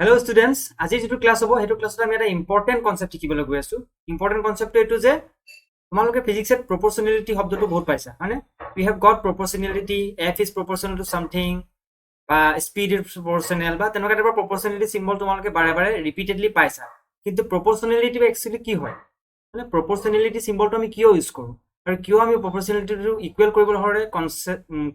Hello students, আজি যেটো class হ'ব হেতু ক্লাসত আমি এটা ইম্পৰ্টেন্ট কনসেপ্ট শিকিবলৈ গৈ আছো। ইম্পৰ্টেন্ট কনসেপ্টটো এটো যে তোমালোকে ফিজিক্সত প্ৰপৰচনেলিটি শব্দটো বহুত পাইছা মানে we have got proportionality, f is proportional to something বা speed is proportional বা তেনেকুৱা টাইপৰ proportionality symbol তোমালোকে বাৰে বাৰে ৰিপিটেডলি পাইছা। কিন্তু proportionality একচুয়ালি কি হয় মানে proportionality symbolটো আমি কিয় ইউজ কৰো আৰু কিয় আমি proportionalityটো ইকুৱেল কৰিবলৈ হৰে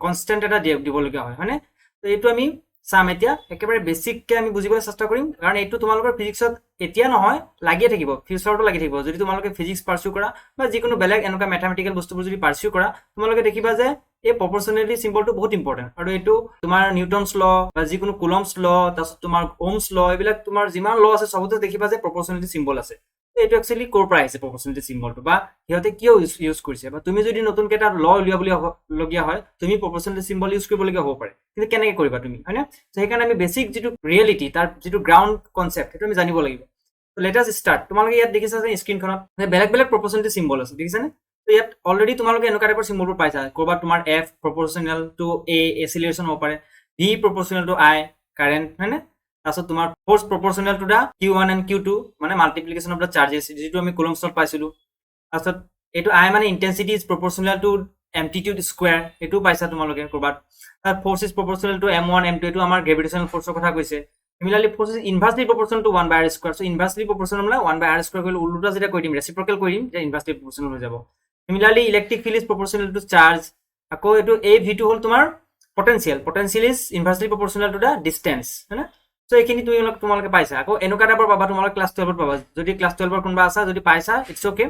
কনস্ট্যান্ট এটা দিবলগীয়া হয় হয়নে। তো এইটো আমি চাম এতিয়া একেবাৰে বেসিককে আমি বুজিবলৈ চেষ্টা কৰিম কাৰণ এইটো তোমালোকৰ ফিজিক্সত এতিয়া নহয় লাগিয়ে থাকিব, ফিউচাৰটো লাগি থাকিব। যদি তোমালোকে ফিজিক্স পাৰ্সু কৰা বা যিকোনো বেলেগ এনেকুৱা ম্যাথমেটিক্যাল বস্তুবোৰ যদি পাৰ্সু কৰা তোমালোকে দেখিবা যে এই প্ৰপৰচনেলিটি সিম্বলটো বহুত ইম্পৰ্টেন্ট আৰু এইটো তোমাৰ নিউটনছ ল বা যিকোনো কুলম্বছ ল তাৰপিছত তোমাৰ ওহমছ ল এইবিলাক তোমাৰ যিমান ল আছে সবতে দেখিবা যে প্ৰপৰচনেলিটি সিম্বল আছে। এইটো একচুয়ালি ক'ৰ পৰা আহিছে প্ৰপৰচনেলিটি সিম্বলটো বা সিহঁতে কিয় ইউজ কৰিছে বা তুমি যদি নতুনকৈ এটা ল উলিয়াবলগীয়া হয় তুমি প্ৰপৰচনেলিটি সিম্বল ইউজ কৰিবলগীয়া হ'ব পাৰে, কিন্তু কেনেকৈ কৰিবা তুমি হয়নে। সেইকাৰণে আমি বেসিক যিটো ৰিয়েলিটি তাৰ যিটো গ্ৰাউণ্ড কনসেপ্ট সেইটো আমি জানিব লাগিব। Let us start. তোমালোকে ইয়াত দেখিছা যে স্ক্ৰীনখনত বেলেগ বেলেগ প্ৰপৰচনেলিটি সিম্বল আছে দেখিছানে। তো ইয়াত অলৰেডি তোমালোকে এনেকুৱা টাইপৰ সিম্বলবোৰ পাইছা। ক'ৰবাত তোমাৰ এফ প্ৰপৰচনেল টু এ এচিলেৰেশ্যন হ'ব পাৰে, ভি প্ৰপৰচনেল টু আই কাৰেণ্ট হয়নে। তাৰপিছত তোমাৰ force proportional to the Q1 and Q2 মানে মাল্টিপ্লিকেশন অফ দা চার্জেস যেটো আমি কুলম্বছত পাইছিলো। তাৰপিছত এইটো I মানে intensity is proportional two এম্পলিটিউড square এটো পাইছা তোমালোকে কৰবাত। তাৰ force is proportional two M1 M2 এটো আমাৰ গ্ৰেভিটেশনাল ফোৰ্সৰ কথা কৈছে। Similarly force is inversely proportional to 1 by r square. So inversely proportional মানে 1 বাই r স্কয়াৰ কৰিলে উল্টা যেটা কৈ দিম ৰেচিপ্ৰকেল কৰি দিম যে ইনভাৰ্সলি প্ৰপোৰ্শনাল হৈ যাব। Similarly electric field is proportional to charge. আকৌ এটো a v2 হল তোমাৰ potential is inversely proportional to the distance হয়নে। সো এইখিনি তোমালোকে পাইছা। আকৌ এনেকুৱা টাইপৰ পাবা তোমালোকে ক্লাস 12ত পাবা। যদি ক্লাস 12ৰ কোনবা আছে যদি পাইছা ইটস ওকে।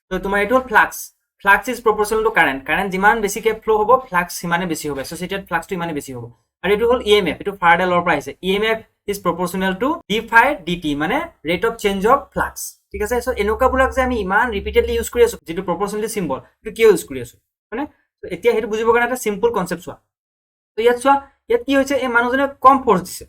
তো তোমাৰ এটো flux is proportional two current যিমান বেছিকে ফ্লো হ'ব ফ্লাক্স সিমানে বেছি হ'ব, এসোসিয়েটেড ফ্লাক্সটো ইমানে বেছি হ'ব। আৰু এটো হল ইএমএফ, এটো ফাৰাডে লৰ পৰা আহিছে। EMF is proportional to D phi DT মানে rate of change of flux. ঠিক আছে। সো এনেকুৱা বুলাক যে আমি ইমান ৰিপিটেডলি ইউজ কৰি আছো যেটো প্ৰপোৰ্শনালিটি সিম্বল এটো কিয় ইউজ কৰি আছো মানে। তো এতিয়া হেতু বুজিবৰ কাৰণে এটা সিম্পল কনসেপ্ট চোৱা। তো ইয়াত চোৱা ইয়াত কি হৈছে এই মানুহজনে কম ফোর্স দিছে।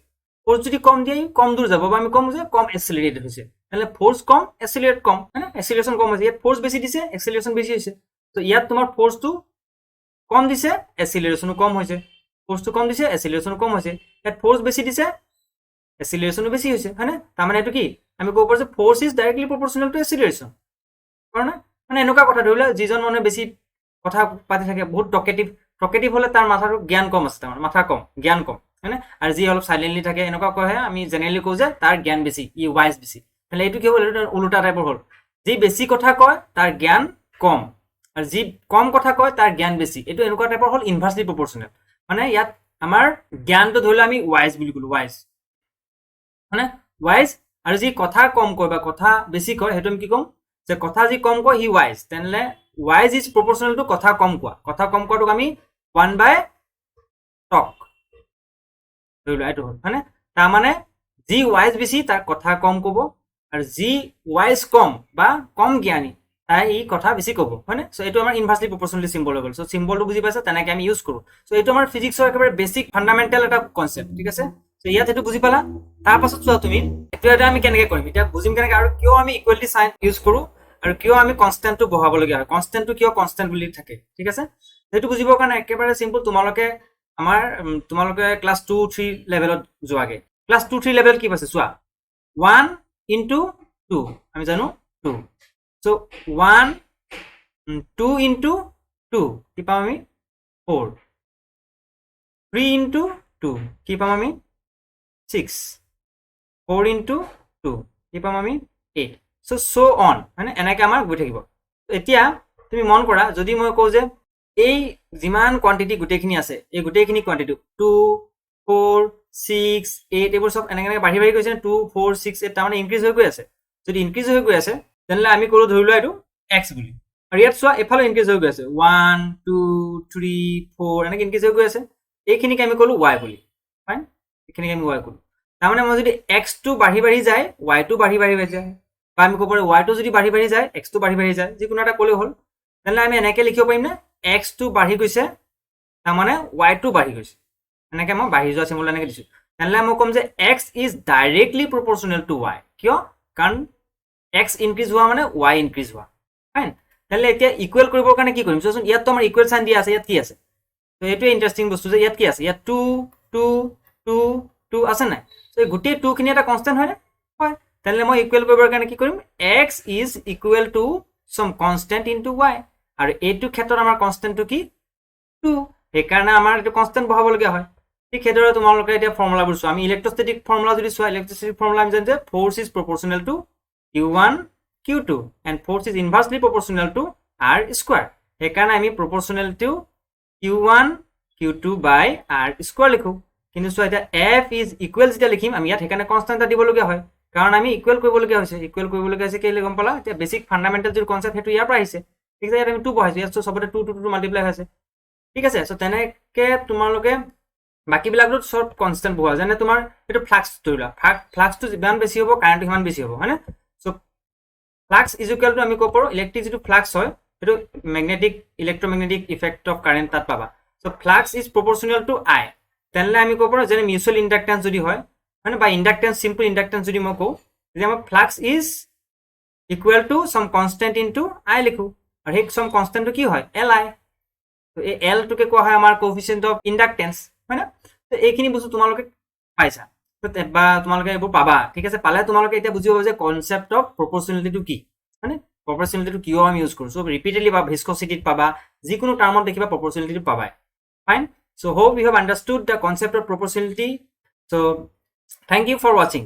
ফোর্স যদি কম দিয়ে কম দূর যাব বা আমি কম যে কম এক্সেলারেটেড হয়েছে তাহলে ফোর্স কম এক্সেলারেট কম হ্যাঁ এক্সেলারেশন কম হয়েছে। ইয়াত ফোর্স বেশি দিছে এক্সেলারেশন বেশি হয়েছে। তো ইয়াত তোমার ফোর্সটো কম দিছে এক্সেলারেশনও কম হয়েছে, ফোর্সটো কম দিছে এক্সেলারেশনও কম হয়েছে। ইয়াত ফোর্স বেশি দিছে এক্সেলারেশনও বেশি হয়েছে হ্যাঁ। তার মানে এটো কি আমি কব পাৰো যে ফোৰ্স ইজ ডাইৰেক্টলি প্ৰপোৰ্শনাল টু এক্সেলাৰেশন কাৰণ মানে এনেকুৱা কথা ধৰিলা যিজন মানুহে বেছি কথা পাতি থাকে বহুত টকেটিভ হলে তাৰ মাথাটো জ্ঞান কম আছে, তাৰ মাথা কম জ্ঞান কম হয়নে। আৰু যি অলপ সাইলেন্টলি থাকে এনেকুৱা কয় আমি জেনেৰেলি কওঁ যে তাৰ জ্ঞান বেছি ই ওয়াইজ বেছি। তাহলে এইটো কি হ'ল এইটো উল্টা টাইপৰ হ'ল। যি বেছি কথা কয় তাৰ জ্ঞান কম আৰু যি কম কথা কয় তাৰ জ্ঞান বেছি। এইটো এনেকুৱা টাইপৰ হ'ল ইনভাৰ্সলি প্ৰপোৰ্শনাল মানে ইয়াত আমাৰ জ্ঞানটো ধৰিলে আমি ওয়াইজ বুলি ক'লো ওয়াইজ মানে ওয়াইজ। আৰু যি কথা কম কয় বা কথা বেছি কয় সেইটো আমি কি ক'ম যে কথা যি কম কয় হি ওয়াইজ। তেনলে ওয়াইজ ইজ প্রপোর্শনাল টু কথা কম কোৱা। কথা কম কোৱাটোক আমি 1 বাই টক ধৰিলো এইটো হ'ল হয়নে। তাৰ মানে যি ওয়াইজ বেছি তাৰ কথা কম ক'ব আৰু যি ওয়াইজ কম বা কম জ্ঞানী তাই ই কথা বেছি ক'ব হয়নে। সো এইটো আমাৰ ইনভাৰ্সলি প্ৰপোৰ্শনালিটি সিম্বল হৈ গ'ল। সো সিম্বলটো বুজি পাইছা তেনেকৈ আমি ইউজ কৰোঁ। সো এইটো আমাৰ ফিজিক্সৰ একেবাৰে বেসিক ফান্ডামেন্টাল এটা কনসেপ্ট ঠিক আছে। সো ইয়াত সেইটো বুজি পালা। তাৰ পাছত চোৱা তুমি এটা আমি কেনেকৈ কৰিম এতিয়া বুজিম কেনেকৈ আৰু কিয় আমি ইকুৱেলিটি সাইন ইউজ কৰোঁ আৰু কিয় আমি কনস্ট্যান্টটো বহাবলগীয়া হয়, কনস্ট্যান্টটো কিয় কনস্ট্যান্ট বুলি থাকে ঠিক আছে। সেইটো বুজিবৰ কাৰণে একেবাৰে সিম্পল তোমালোকে ক্লাস 2-3 লেভেলত যোৱাগে। ক্লাস 2-3 লেভেল কি পাইছে চোৱা 1 into 2 আমি জানো 2। সো 1 2 into 2 কি পাম আমি 4, 3 into 2 কি পাম আমি 6, 4 into 2 কি পাম আমি 8। সো অন মানে এনেকৈ আমাৰ গৈ থাকিব। এতিয়া তুমি মন কৰা যদি মই কওঁ যে এই যিমান কোৱান্টিটি গোটেইখিনি আছে এই গোটেইখিনি কোৱান্টিটি 2 4 6 8 এইবোৰ সব এনেকৈ বাঢ়ি গৈছে 2 4 6 8 তাৰমানে ইনক্ৰিজ হৈ গৈ আছে। যদি ইনক্ৰিজ হৈ গৈ আছে তেনেহ'লে আমি ক'লো ধৰি লোৱা এইটো x বুলি। আৰু ইয়াত চোৱা এফালে ইনক্ৰিজ হৈ গৈ আছে 1 2 3 4 এনেকৈ ইনক্ৰিজ হৈ গৈ আছে। এইখিনিকে আমি ক'লো y বুলি ফাইন, এইখিনিকে আমি y ক'লো। তাৰমানে মই যদি x টো বাঢ়ি যায় y টো বাঢ়ি যায় বা আমি ক'ব পাৰোঁ y টো যদি বাঢ়ি যায় x টো বাঢ়ি যায় যিকোনো এটা ক'লেও হ'ল। তেনেহ'লে আমি এনেকৈ লিখিব পাৰিম নে x টো বাঢ়ি গৈছে তাৰমানে y টো বাঢ়ি গৈছে। এনেকৈ মই বাঢ়ি যোৱা চিম্বল এনেকৈ দিছোঁ। তেনেহ'লে মই ক'ম যে x is directly proportional to y। কিয় কাৰণ x ইনক্ৰিজ হোৱা মানে y ইনক্ৰিজ হোৱা ফাইন। তেনেহ'লে এতিয়া ইকুৱেল কৰিবৰ কাৰণে কি কৰিম চোৱাচোন। ইয়াততো আমাৰ ইকুৱেল চাইন দিয়া আছে, ইয়াত কি আছে তো এইটোৱে ইণ্টাৰেষ্টিং বস্তু যে ইয়াত কি আছে ইয়াত 2 2 2 2 আছে নাই। তো এই গোটেই 2 খিনি এটা কনস্ট্যান্ট হয় না হয় তাহলে মই ইকুৱেল কৰিবৰ কাৰণে কি কৰিম x is equal to some constant into y আৰু এইটো ক্ষেত্ৰত আমাৰ কনস্ট্যান্টটো কি 2 সেইকাৰণে আমাৰ এইটো কনস্ট্যান্ট বহাব লগা হয় ঠিক সেইদৰে তোমালোকে এতিয়া ফৰ্মুলাবোৰ চোৱা আমি ইলেক্ট্ৰোস্ট্যাটিক ফৰ্মুলা যদি চোৱা ইলেক্ট্ৰিচিটি ফৰ্মুলা আমি জানো যে force is proportional to q1 q2 and force is inversely proportional to r square সেইকাৰণে আমি proportional to q1 q2 by r square লিখো কিন্তু চোৱা এটা f is equal যেটা লিখিম আমি ইয়াত সেইকাৰণে কনস্ট্যান্ট দিব লগা হয় কাৰণ আমি ইকুৱেল কৰিব লগা হৈছে কেলে গম পালা এতিয়া বেসিক ফান্ডামেন্টাল যে কনসেপ্ট হেতু ইয়াৰ পৰা আহিছে ঠিক আছে ইয়াত আমি 2 বহাইছো ইয়াত সবতে 2 মাল্টিপ্লাই হৈছে ঠিক আছে সো তেনেকে তোমালোকে বাকি বিলাকত শর্ট কনস্ট্যান্ট বহা যেনে তোমাৰ এটো ফ্লাক্স ধৰিলা ফ্লাক্সটো যিমান বেছি হ'ব কাৰেন্ট সিমান বেছি হ'ব হয়নে so flux is equal to আমি ক'ব পাৰো ইলেক্ট্ৰিক যেটো ফ্লাক্স হয় এটো magnetic electromagnetic effect of current তাত পাবা so flux is proportional to I তেনলে আমি ক'ব পাৰো যেনে মিউচুৱেল ইন্ডাক্টেন্স যদি হয় মানে বা ইন্ডাক্টেন্স সিম্পল ইন্ডাক্টেন্স যদি মই কও যে আমাৰ flux is equal to some constant into I লিখো আৰু সেই সাম কনস্ট্যান্টটো কি হয় Li তো এই L টোকে কোৱা হয় আমাৰ কোএফিচিয়েন্ট অফ ইন্ডাক্টেন্স হয় না তো এইখিনি বস্তু তোমালোকে পাইছা বা তোমালোকে এইবোৰ পাবা ঠিক আছে পালে তোমালোকে এতিয়া বুজিব যে কনসেপ্ট অফ প্ৰপৰ্শনালিটি কি মানে প্ৰপৰ্শনালিটি কিয় আমি ইউজ কৰো সো ৰিপিটেডলি বা ভিস্কোসিটিত পাবা যিকোনো টাৰ্মত দেখিবা প্ৰপৰ্শনালিটি পাবাই fine so hope you have understood the concept of proportionality so thank you for watching